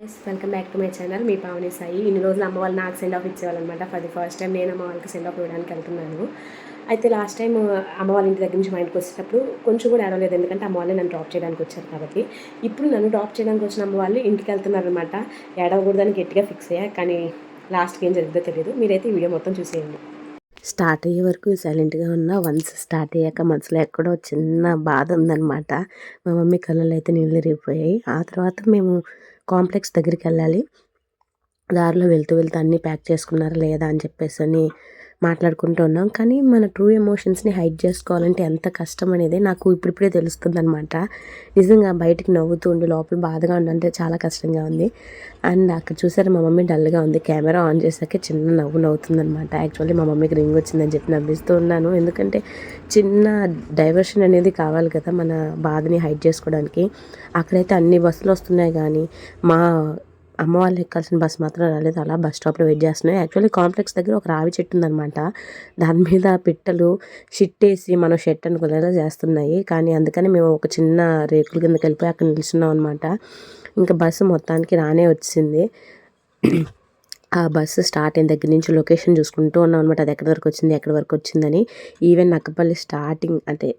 Welcome back to my channel. మీ పావని సాయి. ఇన్ని రోజులు అమ్మ వాళ్ళు నాకు సెండ్ ఆఫ్ ఇచ్చేవాళ్ళనమాట. ఫర్ ది ఫస్ట్ టైం నేను అమ్మ వాళ్ళకి సెండ్ ఆఫ్ ఇవ్వడానికి వెళ్తున్నాను. అయితే లాస్ట్ టైం అమ్మ వాళ్ళ ఇంటి దగ్గర నుంచి మా ఇంటికి వచ్చేటప్పుడు కొంచెం కూడా ఏడవలేదు, ఎందుకంటే అమ్మ వాళ్ళే నన్ను డ్రాప్ చేయడానికి వచ్చారు కాబట్టి. ఇప్పుడు నన్ను డ్రాప్ చేయడానికి వచ్చిన అమ్మ వాళ్ళు ఇంటికి వెళ్తున్నారనమాట. ఏడవకూడదని గట్టిగా ఫిక్స్ అయ్యా, కానీ లాస్ట్కి ఏం జరిగిందో తెలియదు. మీరైతే ఈ వీడియో మొత్తం చూసేయండి. స్టార్ట్ అయ్యే వరకు సైలెంట్గా ఉన్నా, వన్స్ స్టార్ట్ అయ్యాక మనసులో ఎక్కడో చిన్న బాధ ఉందన్నమాట. మా మమ్మీ కళ్ళలో అయితే నీళ్ళు తిరిగిపోయాయి. ఆ తర్వాత మేము కాంప్లెక్స్ దగ్గరికి వెళ్ళాలి. దారిలో వెళ్తూ అన్నీ ప్యాక్ చేసుకున్నారా లేదా అని చెప్పేసి మాట్లాడుకుంటూ ఉన్నాం. కానీ మన ట్రూ ఎమోషన్స్ని హైడ్ చేసుకోవాలంటే ఎంత కష్టం అనేది నాకు ఇప్పుడిప్పుడే తెలుస్తుందనమాట. నిజంగా బయటికి నవ్వుతూ ఉండి లోపల బాధగా ఉండంటే చాలా కష్టంగా ఉంది. అండ్ అక్కడ చూసారు మా మమ్మీ డల్గా ఉంది. కెమెరా ఆన్ చేసాకే చిన్న నవ్వుతుందనమాట. యాక్చువల్లీ మా మమ్మీకి రింగ్ వచ్చిందని చెప్పి నవ్విస్తూ ఉన్నాను, ఎందుకంటే చిన్న డైవర్షన్ అనేది కావాలి కదా మన బాధని హైడ్ చేసుకోవడానికి. అక్కడైతే అన్ని బస్సులు వస్తున్నాయి, కానీ మా అమ్మ వాళ్ళు ఎక్కాల్సిన బస్సు మాత్రం రాలేదు. అలా బస్ స్టాప్లో వెయిట్ చేస్తున్నాయి. యాక్చువల్లీ కాంప్లెక్స్ దగ్గర ఒక రావి చెట్టు ఉందనమాట. దాని మీద పిట్టలు షిట్టేసి మనం షెట్ అనుకునేలా చేస్తున్నాయి. కానీ అందుకని మేము ఒక చిన్న రేకుల కిందకి వెళ్ళిపోయి అక్కడ నిల్చున్నాం అనమాట. ఇంకా బస్సు మొత్తానికి రానే వచ్చింది. ఆ బస్సు స్టార్ట్ అయిన దగ్గర నుంచి లొకేషన్ చూసుకుంటూ ఉన్నాం అనమాట. అది ఎక్కడి వరకు వచ్చిందని. ఈవెన్ నక్కపల్లి స్టార్టింగ్ అంటే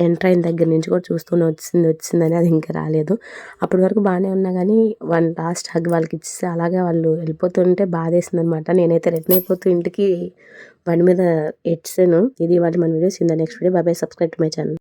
ఎంటర్ అయిన దగ్గర నుంచి కూడా చూస్తూనే వచ్చిందని అది ఇంకా రాలేదు. అప్పటి వరకు బాగానే ఉన్నా, కానీ వన్ లాస్ట్ హగ్ వాళ్ళకి ఇచ్చేసి అలాగే వాళ్ళు వెళ్ళిపోతుంటే బాధేసింది అనమాట. నేనైతే రిటర్న్ అయిపోతూ ఇంటికి బండి మీద ఎడ్సాను. ఇది వాళ్ళ మన videos. In the next video. Bye. Subscribe to my channel.